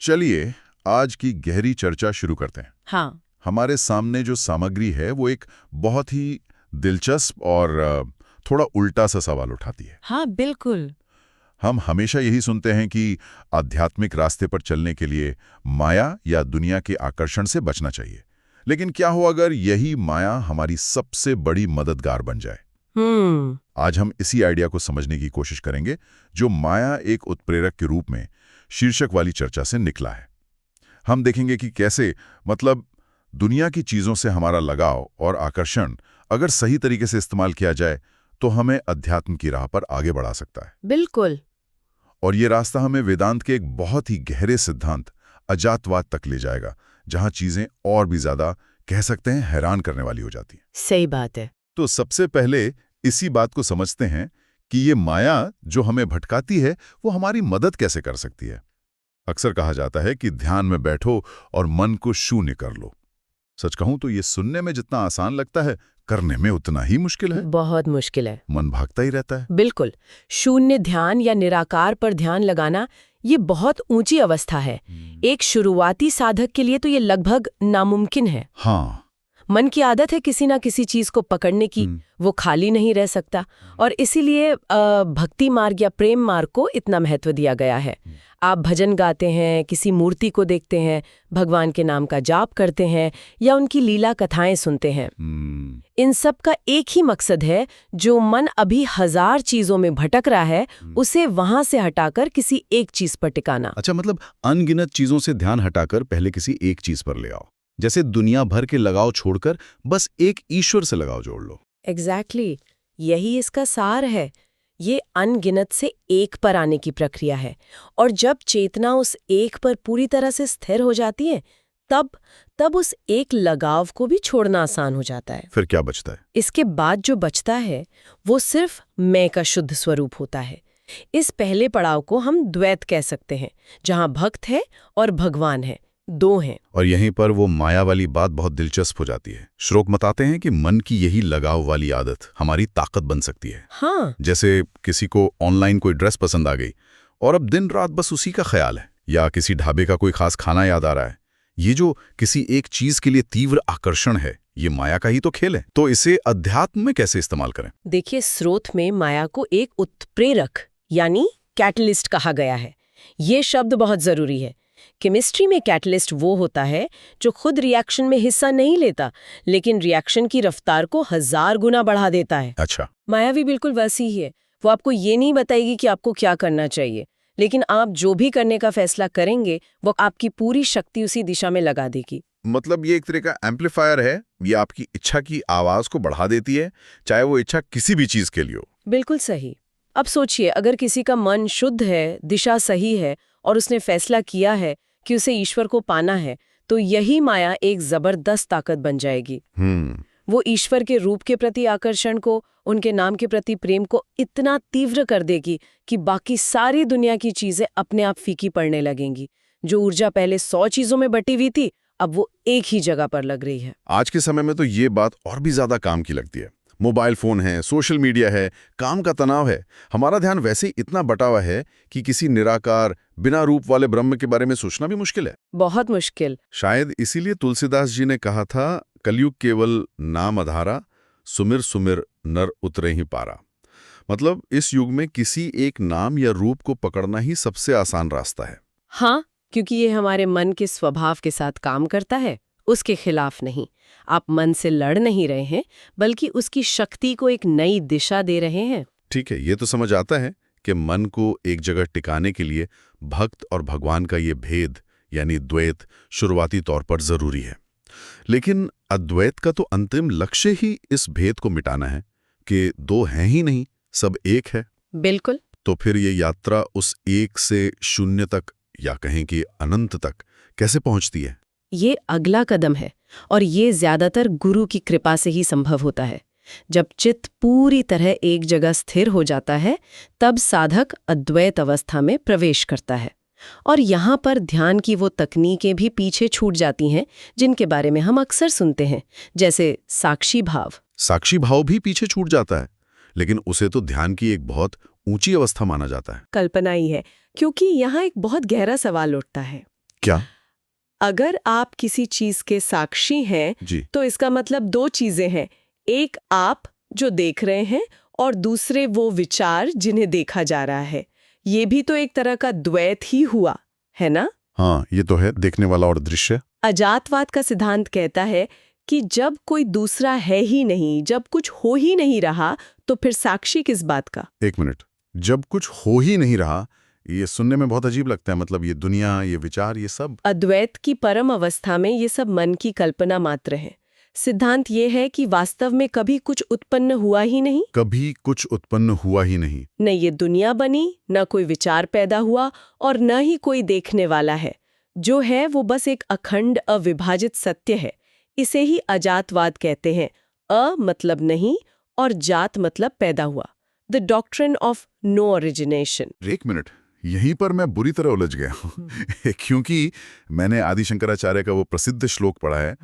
चलिए आज की गहरी चर्चा शुरू करते हैं। हाँ। हमारे सामने जो सामग्री है वो एक बहुत ही दिलचस्प और थोड़ा उल्टा सा सवाल उठाती है। हाँ बिल्कुल। हम हमेशा यही सुनते हैं कि आध्यात्मिक रास्ते पर चलने के लिए माया या दुनिया के आकर्षण से बचना चाहिए। लेकिन क्या हो अगर यही माया हमारी सबसे बड़ी मददगार बन जाए? आज हम इसी आइडिया को समझने की कोशिश करेंगे, जो माया एक उत्प्रेरक के रूप में शीर्षक वाली चर्चा से निकला है। हम देखेंगे कि कैसे दुनिया की चीजों से हमारा लगाव और आकर्षण अगर सही तरीके से इस्तेमाल किया जाए तो हमें अध्यात्म की राह पर आगे बढ़ा सकता है। बिल्कुल। और ये रास्ता हमें वेदांत के एक बहुत ही गहरे सिद्धांत अजातवाद तक ले जाएगा, जहां चीजें और भी ज्यादा कह सकते हैं हैरान करने वाली हो जाती हैं। सही बात है। तो सबसे पहले इसी बात को समझते हैं कि ये माया जो हमें भटकाती है वो हमारी मदद कैसे कर सकती है। अक्सर कहा जाता है कि ध्यान में बैठो और मन को शून्य कर लो। सच कहूं तो ये सुनने में जितना आसान लगता है, करने में उतना ही मुश्किल है। बहुत मुश्किल है। मन भागता ही रहता है। बिल्कुल। शून्य ध्यान या निराकार पर ध्यान लगाना ये बहुत ऊंची अवस्था है। एक शुरुआती साधक के लिए तो ये लगभग नामुमकिन है। हाँ। मन की आदत है किसी ना किसी चीज को पकड़ने की, वो खाली नहीं रह सकता। और इसीलिए भक्ति मार्ग या प्रेम मार्ग को इतना महत्व दिया गया है। आप भजन गाते हैं, किसी मूर्ति को देखते हैं, भगवान के नाम का जाप करते हैं या उनकी लीला कथाएं सुनते हैं। इन सब का एक ही मकसद है, जो मन अभी 1000 चीजों में भटक रहा है उसे वहां से हटाकर किसी एक चीज पर टिकाना। अच्छा, मतलब अनगिनत चीजों से ध्यान हटाकर पहले किसी एक चीज पर ले आओ। जैसे दुनिया भर के लगाव छोड़कर बस एक ईश्वर से लगाव जोड़ लो। एग्जैक्टली। यही इसका सार है। ये अनगिनत से एक पर आने की प्रक्रिया है। और जब चेतना उस एक पर पूरी तरह से स्थिर हो जाती है, तब उस एक लगाव को भी छोड़ना आसान हो जाता है। फिर क्या बचता है? इसके बाद जो बचता है वो सिर्फ मैं का शुद्ध स्वरूप होता है। इस पहले पड़ाव को हम द्वैत कह सकते हैं, जहां भक्त है और भगवान है, दो हैं। और यहीं पर वो माया वाली बात बहुत दिलचस्प हो जाती है। श्लोक बताते हैं कि मन की यही लगाव वाली आदत हमारी ताकत बन सकती है। हाँ। जैसे किसी को ऑनलाइन कोई ड्रेस पसंद आ गई और अब दिन रात बस उसी का ख्याल है, या किसी ढाबे का कोई खास खाना याद आ रहा है। ये जो किसी एक चीज के लिए तीव्र आकर्षण है, ये माया का ही तो खेल है। तो इसे अध्यात्म में कैसे इस्तेमाल करें? देखिए, स्रोत में माया को एक उत्प्रेरक यानी कैटलिस्ट कहा गया है। ये शब्द बहुत जरूरी है। केमिस्ट्री में कैटलिस्ट वो होता है जो खुद रिएक्शन में हिस्सा नहीं लेता, लेकिन रिएक्शन की रफ्तार को 1000 गुना बढ़ा देता है। अच्छा। माया भी बिल्कुल वैसी ही है। वो आपको ये नहीं बताएगी कि आपको क्या करना चाहिए, लेकिन आप जो भी करने का फैसला करेंगे वो आपकी पूरी शक्ति उसी दिशा में लगा देगी। मतलब ये एक तरह का एम्पलीफायर है। ये आपकी इच्छा की आवाज को बढ़ा देती है, चाहे वो इच्छा किसी भी चीज के लिए हो। बिल्कुल सही। अब सोचिए, अगर किसी का मन शुद्ध है, दिशा सही है और उसने फैसला किया है कि उसे ईश्वर को पाना है, तो यही माया एक जबरदस्त ताकत बन जाएगी। वो ईश्वर के रूप के प्रति आकर्षण को, उनके नाम के प्रति प्रेम को इतना तीव्र कर देगी कि बाकी सारी दुनिया की चीजें अपने आप फीकी पड़ने लगेंगी। जो ऊर्जा पहले 100 चीजों में बटी हुई थी, अब वो एक ही जगह पर लग रही है। आज के समय में तो ये बात और भी ज्यादा काम की लगती है। मोबाइल फोन है, सोशल मीडिया है, काम का तनाव है, हमारा ध्यान वैसे ही इतना बटा हुआ है कि किसी निराकार बिना रूप वाले ब्रह्म के बारे में सोचना भी मुश्किल है। बहुत मुश्किल। शायद इसीलिए तुलसीदास जी ने कहा था, कलयुग केवल नाम आधारा, सुमिर सुमिर नर उतरे ही पारा। मतलब इस युग में किसी एक नाम या रूप को पकड़ना ही सबसे आसान रास्ता है। हाँ, क्योंकि ये हमारे मन के स्वभाव के साथ काम करता है, उसके खिलाफ नहीं। आप मन से लड़ नहीं रहे हैं, बल्कि उसकी शक्ति को एक नई दिशा दे रहे हैं। ठीक है, ये तो समझ आता है कि मन को एक जगह टिकाने के लिए भक्त और भगवान का ये भेद यानी द्वैत शुरुआती तौर पर जरूरी है। लेकिन अद्वैत का तो अंतिम लक्ष्य ही इस भेद को मिटाना है कि दो हैं ही नहीं, सब एक है। बिल्कुल। तो फिर ये यात्रा उस एक से शून्य तक या कहें कि अनंत तक कैसे पहुंचती है? ये अगला कदम है, और ये ज्यादातर गुरु की कृपा से ही संभव होता है। जब चित्त पूरी तरह एक जगह स्थिर हो जाता है, तब साधक अद्वैत अवस्था में प्रवेश करता है। और यहाँ पर ध्यान की वो तकनीकें भी पीछे छूट जाती हैं जिनके बारे में हम अक्सर सुनते हैं, जैसे साक्षी भाव। साक्षी भाव भी पीछे छूट जाता है, लेकिन उसे तो ध्यान की एक बहुत ऊंची अवस्था माना जाता है। कल्पना ही है, क्योंकि यहाँ एक बहुत गहरा सवाल उठता है। क्या? अगर आप किसी चीज के साक्षी हैं जी। तो इसका मतलब दो चीजें हैं। एक आप जो देख रहे हैं और दूसरे वो विचार जिन्हें देखा जा रहा है। ये भी तो एक तरह का द्वैत ही हुआ, है ना? हाँ, ये तो है, देखने वाला और दृश्य। अजातवाद का सिद्धांत कहता है कि जब कोई दूसरा है ही नहीं, जब कुछ हो ही नहीं रहा, तो फिर साक्षी किस बात का? एक मिनट, जब कुछ हो ही नहीं रहा, ये सुनने में बहुत अजीब लगता है। मतलब ये दुनिया, ये विचार, ये सब। अद्वैत की परम अवस्था में ये सब मन की कल्पना मात्र है। सिद्धांत ये है कि वास्तव में कभी कुछ उत्पन्न हुआ ही नहीं। कभी कुछ उत्पन्न हुआ ही नहीं। न ये दुनिया बनी, न कोई विचार पैदा हुआ और न ही कोई देखने वाला है। जो है वो बस एक अखंड अविभाजित सत्य है। इसे ही अजातवाद कहते हैं। अ मतलब नहीं और जात मतलब पैदा हुआ। The doctrine of no origination. एक मिनट, यहीं पर मैं बुरी तरह उलझ गया हूँ क्योंकि मैंने आदि शंकराचार्य का वो प्रसिद्ध श्लोक पढ़ा है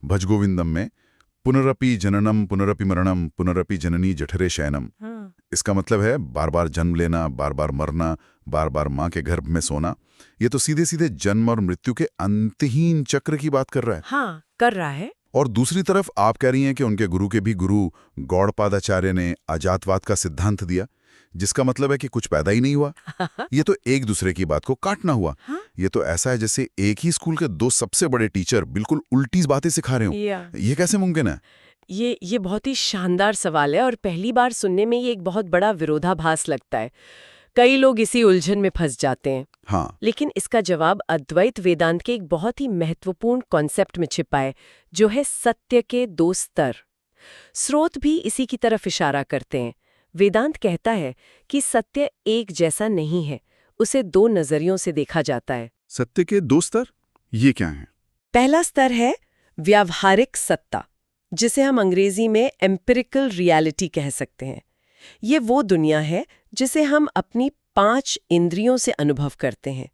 भज गोविंदम में, पुनरपि जननम पुनरपि मरणम पुनरपि जननी जठरे शयनम। इसका मतलब है बार बार जन्म लेना, बार बार मरना, बार बार माँ के गर्भ में सोना। ये तो सीधे सीधे जन्म और मृत्यु के अंतहीन चक्र की बात कर रहा है। हाँ, कर रहा है। और दूसरी तरफ आप कह रही हैं कि उनके गुरु के भी गुरु गौड़पादाचार्य ने अजातवाद का सिद्धांत दिया, जिसका मतलब है कि कुछ पैदा ही नहीं हुआ। ये तो एक दूसरे की बात को काटना हुआ। ये तो ऐसा है जैसे एक ही स्कूल के दो सबसे बड़े टीचर बिल्कुल उल्टी बातें सिखा रहे हो। ये कैसे मुमकिन है? ये बहुत ही शानदार सवाल है और पहली बार सुनने में ये एक बहुत बड़ा विरोधाभास लगता है। कई लोग इसी उलझन में फंस जाते हैं। हाँ। लेकिन इसका जवाब अद्वैत वेदांत के एक बहुत ही महत्वपूर्ण कॉन्सेप्ट में छिपा है, जो है सत्य के दो स्तर। स्रोत भी इसी की तरफ इशारा करते हैं। वेदांत कहता है कि सत्य एक जैसा नहीं है, उसे दो नजरियों से देखा जाता है। सत्य के दो स्तर, ये क्या है? पहला स्तर है व्यावहारिक सत्ता, जिसे हम अंग्रेजी में एम्पिरिकल रियलिटी कह सकते हैं। ये वो दुनिया है जिसे हम अपनी 5 इंद्रियों से अनुभव करते हैं।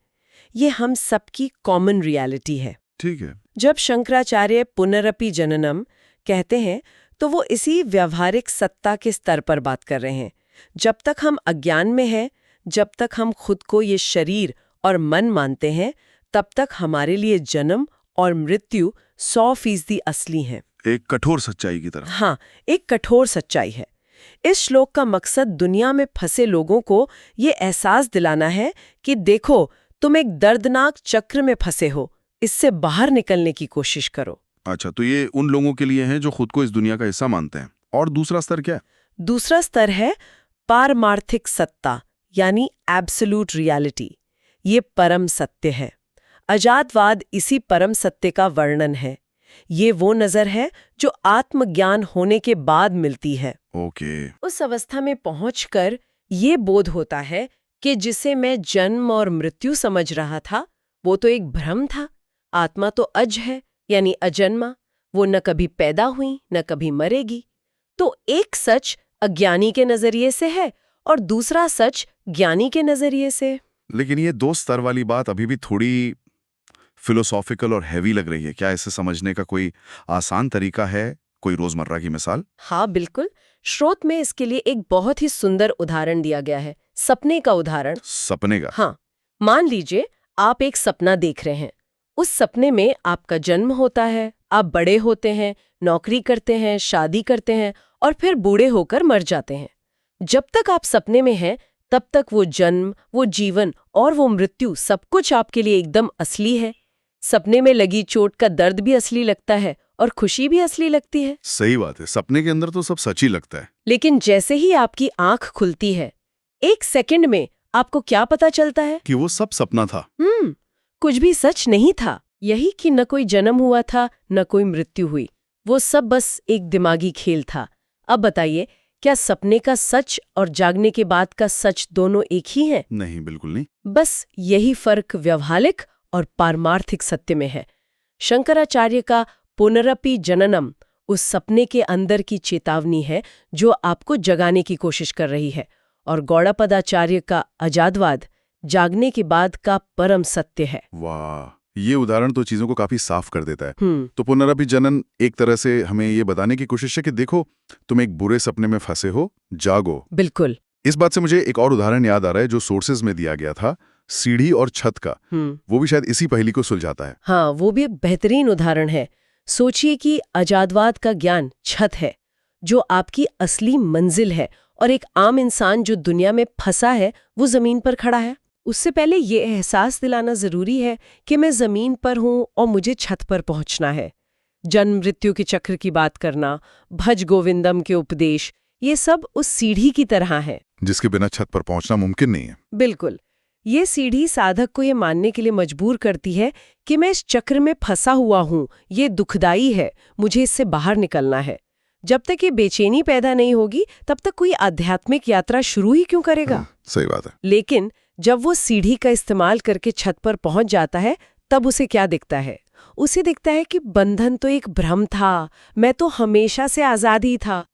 ये हम सबकी कॉमन रियलिटी है। ठीक है। जब शंकराचार्य पुनरपि जननम कहते हैं तो वो इसी व्यावहारिक सत्ता के स्तर पर बात कर रहे हैं। जब तक हम अज्ञान में हैं, जब तक हम खुद को ये शरीर और मन मानते हैं, तब तक हमारे लिए जन्म और मृत्यु 100% असली हैं। एक कठोर सच्चाई की तरह। हाँ, एक कठोर सच्चाई है। इस श्लोक का मकसद दुनिया में फंसे लोगों को ये एहसास दिलाना है कि देखो, तुम एक दर्दनाक चक्र में फंसे हो, इससे बाहर निकलने की कोशिश करो। अच्छा, तो ये उन लोगों के लिए है जो खुद को इस दुनिया का हिस्सा मानते हैं। और दूसरा स्तर क्या है? दूसरा स्तर है पारमार्थिक सत्ता, यानी एब्सोल्यूट रियलिटी। ये परम सत्य है। अजातवाद इसी परम सत्य का वर्णन है। ये वो नजर है जो आत्मज्ञान होने के बाद मिलती है। ओके। उस अवस्था में पहुंचकर ये बोध होता है कि जिसे मैं जन्म और मृत्यु समझ रहा था, वो तो एक भ्रम था। आत्मा तो अज है, यानी अजन्मा। वो न कभी पैदा हुई, न कभी मरेगी। तो एक सच अज्ञानी के नजरिए से है और दूसरा सच ज्ञानी के नजरिए से। लेकिन ये दो स्तर वाली बात अभी भी थोड़ी फिलोसॉफिकल और हैवी लग रही है। क्या इसे समझने का कोई आसान तरीका है? कोई रोजमर्रा की मिसाल? हाँ, बिल्कुल। श्रोत में इसके लिए एक बहुत ही सुंदर उदाहरण दिया गया है, सपने का उदाहरण। सपने का? हाँ, मान लीजिए आप एक सपना देख रहे हैं। उस सपने में आपका जन्म होता है, आप बड़े होते हैं, नौकरी करते हैं, शादी करते हैं और फिर बूढ़े होकर मर जाते हैं। जब तक आप सपने में हैं, तब तक वो जन्म, वो जीवन और वो मृत्यु सब कुछ आपके लिए एकदम असली है। सपने में लगी चोट का दर्द भी असली लगता है और खुशी भी असली लगती है। सही बात है, सपने के अंदर तो सब सच ही लगता है। लेकिन जैसे ही आपकी आंख खुलती है, 1 सेकंड में आपको क्या पता चलता है? कि वो सब सपना था। कुछ भी सच नहीं था। यही कि न कोई जन्म हुआ था, न कोई मृत्यु हुई। वो सब बस एक दिमागी खेल था। अब बताइए, क्या सपने का सच और जागने के बाद का सच दोनों एक ही हैं? नहीं, बिल्कुल नहीं। बस यही फर्क व्यावहारिक और पारमार्थिक सत्य में है। शंकराचार्य का पुनरपि जननम उस सपने के अंदर की चेतावनी है जो आपको जगाने की कोशिश कर रही है, और गौड़ापदाचार्य का अजातवाद जागने के बाद का परम सत्य है। वाह, ये उदाहरण तो चीजों को काफी साफ कर देता है। तो पुनरपि जनन एक तरह से हमें ये बताने की कोशिश है कि देखो, तुम एक बुरे सपने में फंसे हो, जागो। बिल्कुल। इस बात से मुझे एक और उदाहरण याद आ रहा है जो सोर्सेज में दिया गया था। सीढ़ी और छत का, वो भी शायद इसी पहेली को सुलझाता है। हाँ, वो भी एक बेहतरीन उदाहरण है। सोचिए कि अजातवाद का ज्ञान छत है, जो आपकी असली मंजिल है, और एक आम इंसान जो दुनिया में फंसा है वो जमीन पर खड़ा है। उससे पहले ये एहसास दिलाना जरूरी है कि मैं जमीन पर हूं और मुझे छत पर पहुंचना है। जन्म मृत्यु के चक्र की बात करना, भज गोविंदम के उपदेश, ये सब उस सीढ़ी की तरह है जिसके बिना छत पर पहुंचना मुमकिन नहीं है। बिल्कुल। ये सीढ़ी साधक को ये मानने के लिए मजबूर करती है कि मैं इस चक्र में फंसा हुआ हूं, ये दुखदाई है, मुझे इससे बाहर निकलना है। जब तक ये बेचैनी पैदा नहीं होगी तब तक कोई आध्यात्मिक यात्रा शुरू ही क्यों करेगा? सही बात है। लेकिन जब वो सीढ़ी का इस्तेमाल करके छत पर पहुंच जाता है तब उसे क्या दिखता है? उसे दिखता है कि बंधन तो एक भ्रम था, मैं तो हमेशा से आजाद ही था।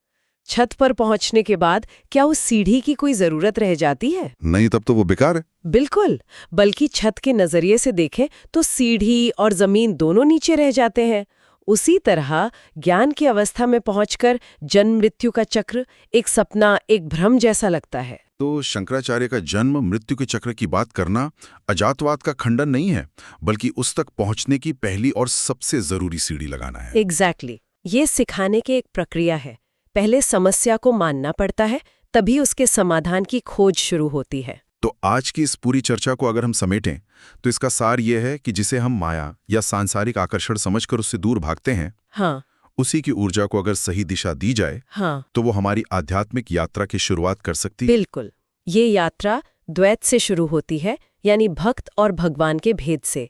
छत पर पहुंचने के बाद क्या उस सीढ़ी की कोई जरूरत रह जाती है? नहीं, तब तो वो बेकार है। बिल्कुल, बल्कि छत के नजरिए से देखें तो सीढ़ी और जमीन दोनों नीचे रह जाते हैं। उसी तरह ज्ञान की अवस्था में पहुंचकर जन्म मृत्यु का चक्र एक सपना, एक भ्रम जैसा लगता है। तो शंकराचार्य का जन्म मृत्यु के चक्र की बात करना अजातवाद का खंडन नहीं है, बल्कि उस तक पहुंचने की पहली और सबसे जरूरी सीढ़ी लगाना है। एग्जैक्टली। ये सिखाने की एक प्रक्रिया है। पहले समस्या को मानना पड़ता है, तभी उसके समाधान की खोज शुरू होती है। तो आज की इस पूरी चर्चा को अगर हम समेटें तो इसका सार यह है कि जिसे हम माया या सांसारिक आकर्षण समझकर उससे दूर भागते हैं, हाँ, उसी की ऊर्जा को अगर सही दिशा दी जाए, हाँ, तो वो हमारी आध्यात्मिक यात्रा की शुरुआत कर सकती है। बिल्कुल। ये यात्रा द्वैत से शुरू होती है, यानी भक्त और भगवान के भेद से।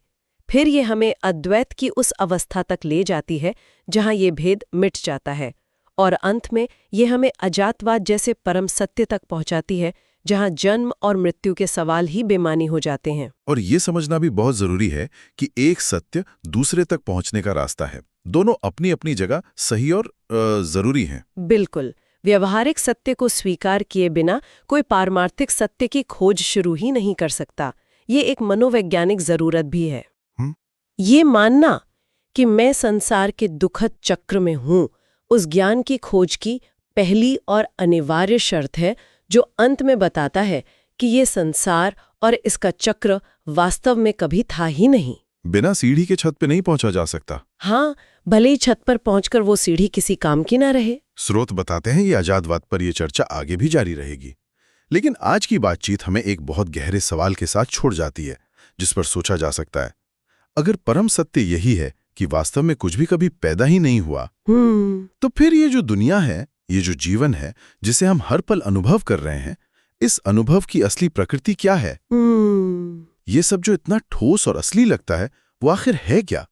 फिर ये हमें अद्वैत की उस अवस्था तक ले जाती है जहां ये भेद मिट जाता है, और अंत में ये हमें अजातवाद जैसे परम सत्य तक पहुंचाती है, जहां जन्म और मृत्यु के सवाल ही बेमानी हो जाते हैं। और ये समझना भी बहुत जरूरी है कि एक सत्य दूसरे तक पहुंचने का रास्ता है। दोनों अपनी अपनी जगह सही और जरूरी हैं। बिल्कुल। व्यवहारिक सत्य को स्वीकार किए बिना कोई पारमार्थिक सत्य की खोज शुरू ही नहीं कर सकता। ये एक मनोवैज्ञानिक जरूरत भी है। ये मानना कि मैं संसार के दुखद चक्र में हूं, उस ज्ञान की खोज की पहली और अनिवार्य शर्त है, जो अंत में बताता है कि ये संसार और इसका चक्र वास्तव में कभी था ही नहीं। बिना सीढ़ी के छत पे नहीं पहुंचा जा सकता। हाँ, भले ही छत पर पहुंचकर वो सीढ़ी किसी काम की ना रहे। स्रोत बताते हैं ये अजातवाद पर ये चर्चा आगे भी जारी रहेगी। लेकिन आज की बातचीत हमें एक बहुत गहरे सवाल के साथ छोड़ जाती है, जिस पर सोचा जा सकता है। अगर परम सत्य यही है कि वास्तव में कुछ भी कभी पैदा ही नहीं हुआ, तो फिर ये जो दुनिया है, ये जो जीवन है जिसे हम हर पल अनुभव कर रहे हैं, इस अनुभव की असली प्रकृति क्या है? ये सब जो इतना ठोस और असली लगता है, वो आखिर है क्या?